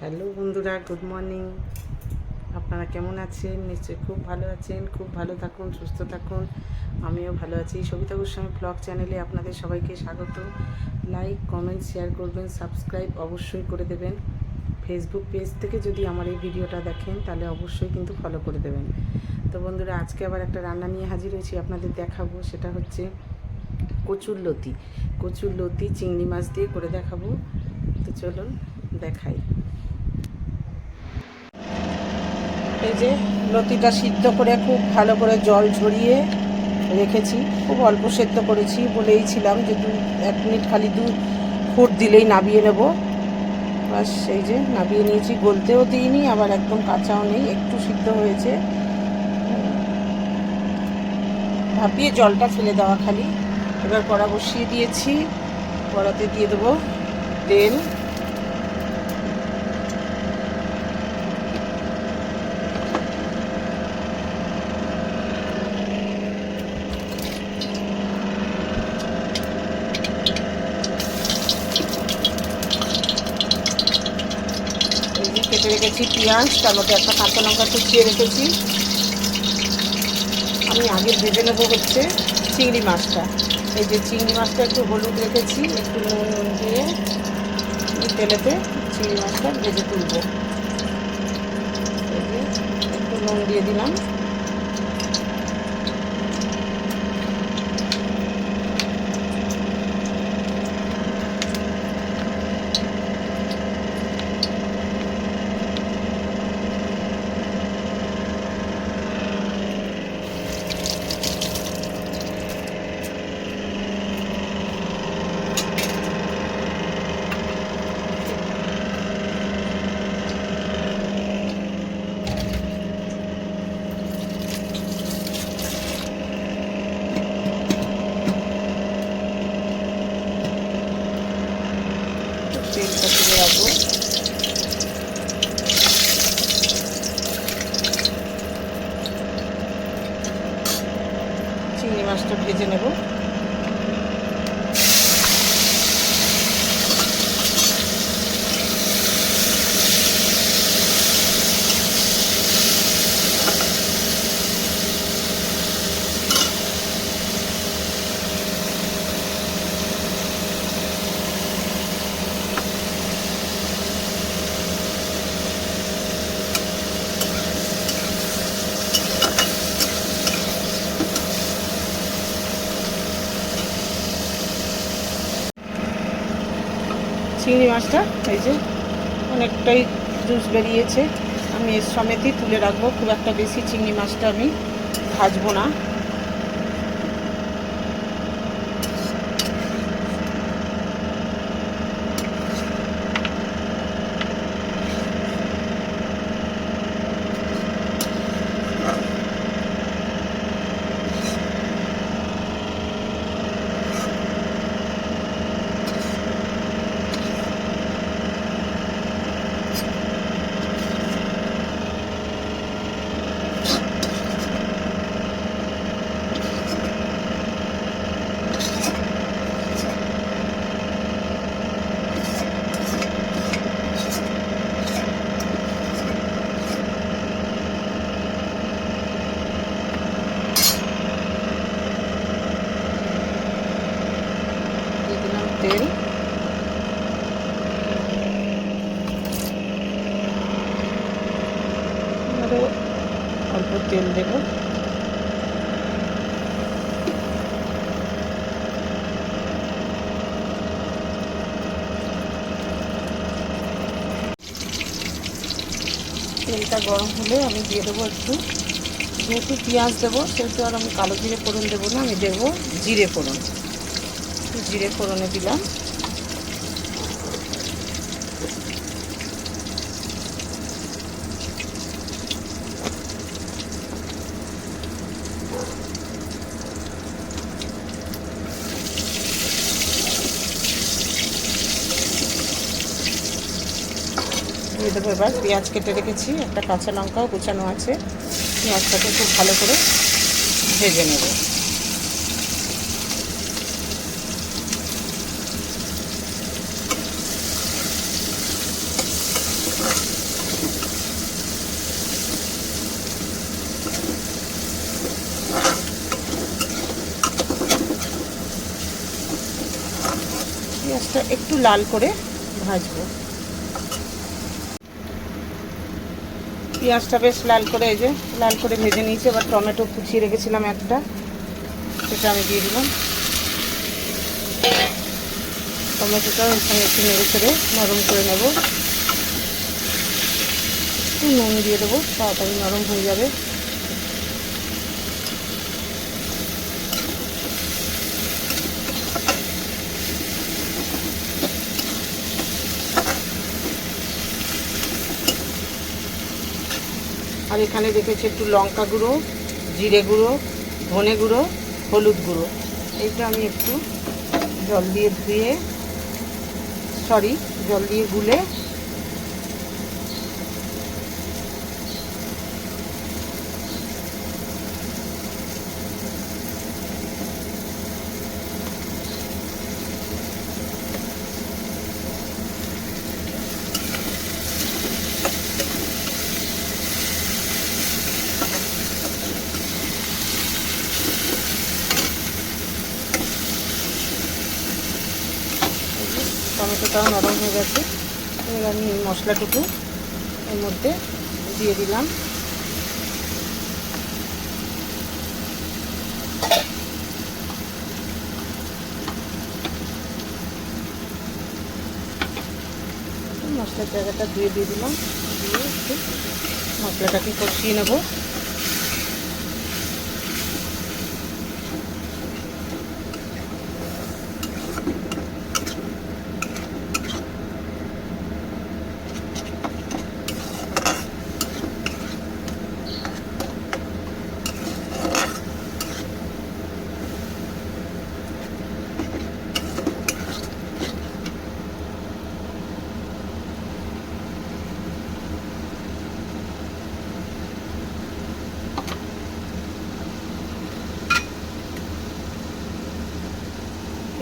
Hello বন্ধুরা, good morning. আপনারা কেমন আছেন? নিশ্চয়ই খুব ভালো আছেন। খুব ভালো থাকুন, সুস্থ থাকুন। আমিও ভালো আছি। সবিতা গোস্বামী ব্লগ চ্যানেলে আপনাদের সবাইকে স্বাগত। লাইক, কমেন্ট, শেয়ার করবেন, সাবস্ক্রাইব অবশ্যই করে দেবেন। ফেসবুক পেজ থেকে যদি আমার এই ভিডিওটা দেখেন তাহলে অবশ্যই কিন্তু ফলো করে দেবেন। তো বন্ধুরা, আজকে আবার একটা রান্না নিয়ে হাজির হয়েছি, আপনাদের দেখাবো। সেটা হচ্ছে কচুরলতি চিংড়ি মাছ দিয়ে করে দেখাবো। তো চলুন দেখাই। এই যে লতিটা সিদ্ধ করে খুব ভালো করে জল ঝরিয়ে রেখেছি। খুব অল্প সেদ্ধ করেছি, বলেইছিলাম যে 1 মিনিট খালি 2 ফুট দিলেই নাবিয়ে নেব। বাস সেই যে নাবিয়ে নিয়েছি, গলতেও দিইনি আবার একদম কাঁচাও নেই, একটু সিদ্ধ হয়েছে। ভাপিয়ে জলটা ফেলে দেওয়া খালি। এবার কড়া বসিয়ে দিয়েছি, কড়াতে দিয়ে দেবো তেল। কেটে রেখেছি পেঁয়াজ, তার মধ্যে একটা কাঁচা লঙ্কা কুচিয়ে রেখেছি। আমি আগে ভেজে নেবো হচ্ছে চিংড়ি মাছটা। এই যে চিংড়ি মাছটা একটু হলুদ রেখেছি, একটু নুন দিয়ে তেলেতে চিংড়ি মাছটা ভেজে তুলব। এই যে একটু নুন দিয়ে দিলাম। তেলটা তুলে রাখবো। চিংড়ি মাছটা ভেজে নেব। চিংড়ি মাছটা এই যে অনেকটাই জুস বেরিয়েছে, আমি এর সমেতই তুলে রাখবো। খুব একটা বেশি চিংড়ি মাছটা আমি ভাজবো না। তেল, আরও অল্প তেল দেব। তেলটা গরম হলে আমি দিয়ে দেবো একটু, যেহেতু পেঁয়াজ দেবো সেহেতু আর আমি কালো জিরে ফোড়ন দেবো না, আমি দেবো জিরে ফোড়ন। জিরে ফোড়নে দিলাম। দিয়ে দেবো এবার পেঁয়াজ কেটে রেখেছি, একটা কাঁচা লঙ্কাও কুচানো আছে। পেঁয়াজটাকে খুব ভালো করে ভেজে নেব। পেঁয়াজটা একটু লাল করে ভাজবো। পেঁয়াজটা বেশ লাল করে এই যে লাল করে ভেজে নিয়েছি। এবার টমেটো কুচিয়ে রেখেছিলাম একটা, সেটা আমি দিয়ে দিলাম। টমেটোটা এখানে একটু নেড়ে ছেড়ে নরম করে নেব। একটু নুন দিয়ে দেবো, তাড়াতাড়ি নরম হয়ে যাবে। আর এখানে রেখেছি একটু লঙ্কা গুঁড়ো, জিরে গুঁড়ো, ধনে গুঁড়ো, হলুদ গুঁড়ো। এইটা আমি একটু জল দিয়ে গুলে টমেটোটাও নরম হয়ে গেছে। এবার আমি মশলাটুকু এর মধ্যে দিয়ে দিলাম। মশলার জায়গাটা দিয়ে দিলাম, দিয়ে একটু মশলাটাকে কষিয়ে নেব।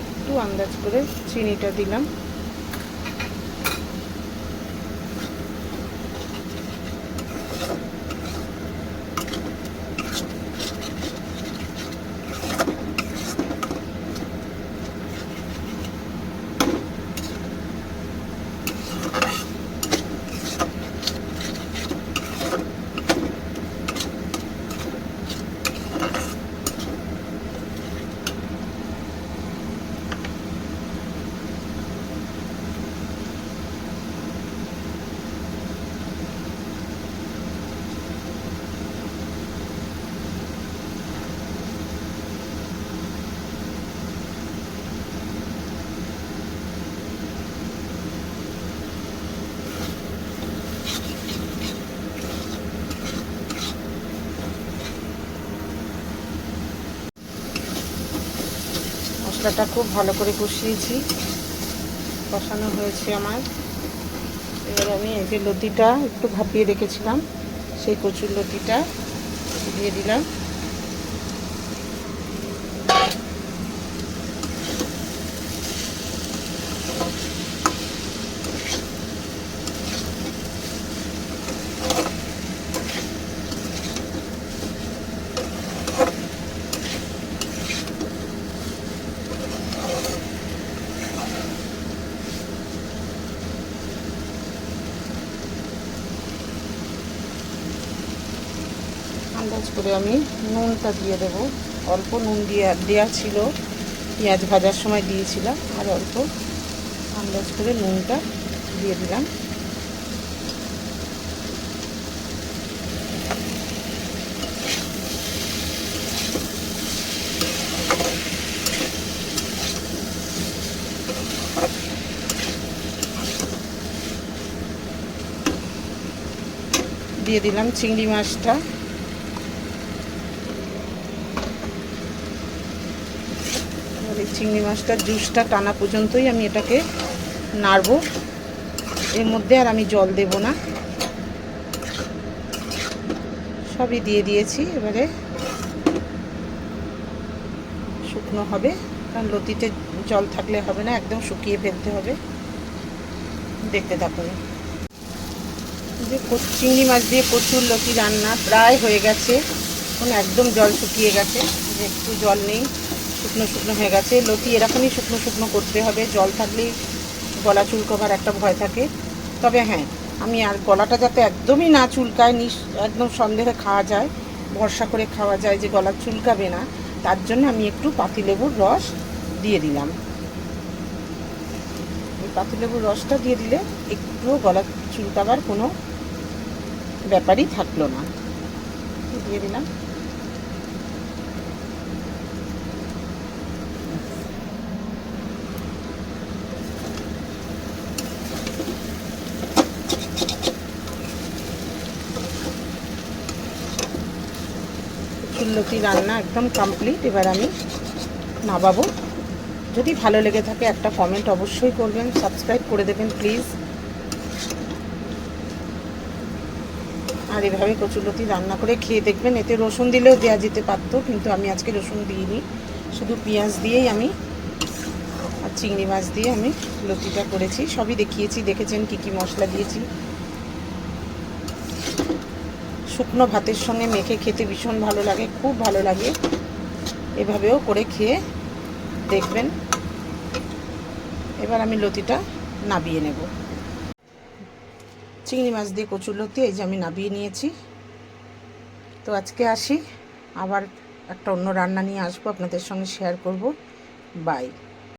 একটু আন্দাজ করে চিনিটা দিলাম। মশলাটা খুব ভালো করে কষিয়েছি, কষানো হয়েছে আমার। এবার আমি এই যে লতিটা একটু ভাপিয়ে রেখেছিলাম, সেই কচুর লতিটা দিয়ে দিলাম। আন্দাজ করে আমি নুনটা দিয়ে দেবো। অল্প নুন দেওয়া ছিল, পেঁয়াজ ভাজার সময় দিয়েছিলাম, আর অল্প আন্দাজ করে নুনটা দিয়ে দিলাম। দিয়ে দিলাম চিংড়ি মাছটা। এই চিংড়ি মাছটার জুসটা টানা পর্যন্তই আমি এটাকে নাড়বো। এর মধ্যে আর আমি জল দেব না, সবই দিয়ে দিয়েছি। এবারে শুকনো হবে, কারণ লতিতে জল থাকলে হবে না, একদম শুকিয়ে ফেলতে হবে। দেখতে থাকুন। যে চিংড়ি মাছ দিয়ে কচুর লতি রান্না প্রায় হয়ে গেছে, এখন একদম জল শুকিয়ে গেছে, যে একটু জল নেই, শুকনো শুকনো হয়ে গেছে। লতি এরকমই শুকনো শুকনো করতে হবে, জল থাকলেই গলা চুলকোবার একটা ভয় থাকে। তবে হ্যাঁ, আমি আর গলাটা যাতে একদমই না চুলকায়, একদম সন্দেহে খাওয়া যায়, ভরসা করে খাওয়া যায় যে গলা চুলকাবে না, তার জন্য আমি একটু পাতিলেবুর রস দিয়ে দিলাম। এই পাতিলেবুর রসটা দিয়ে দিলে একটুও গলা চুলকাবার কোনো ব্যাপারই থাকলো না। দিয়ে দিলাম। লতি রান্না একদম কমপ্লিট। এবার আমি নামাবো। যদি ভালো লেগে থাকে একটা কমেন্ট অবশ্যই করবেন, সাবস্ক্রাইব করে দেবেন প্লিজ। আর এভাবে কচুরলতি রান্না করে খেয়ে দেখবেন। এতে রসুন দিলেও দেওয়া যেতে পারতো, কিন্তু আমি আজকে রসুন দিইনি, শুধু পেঁয়াজ দিয়েই আমি আর চিংড়ি মাছ দিয়ে আমি লতিটা করেছি। সবই দেখিয়েছি, দেখেছেন কি কি মশলা দিয়েছি। শুকনো ভাতের সঙ্গে মেখে খেতে ভীষণ ভালো লাগে, খুব ভালো লাগে। এভাবেও করে খেয়ে দেখবেন। এবার আমি লতিটা নাবিয়ে নেব। চিংড়ি মাছ দিয়ে কচুরলতি এই যে আমি নাবিয়ে নিয়েছি। তো আজকে আসি, আবার একটা অন্য রান্না নিয়ে আসবো, আপনাদের সঙ্গে শেয়ার করব। বাই।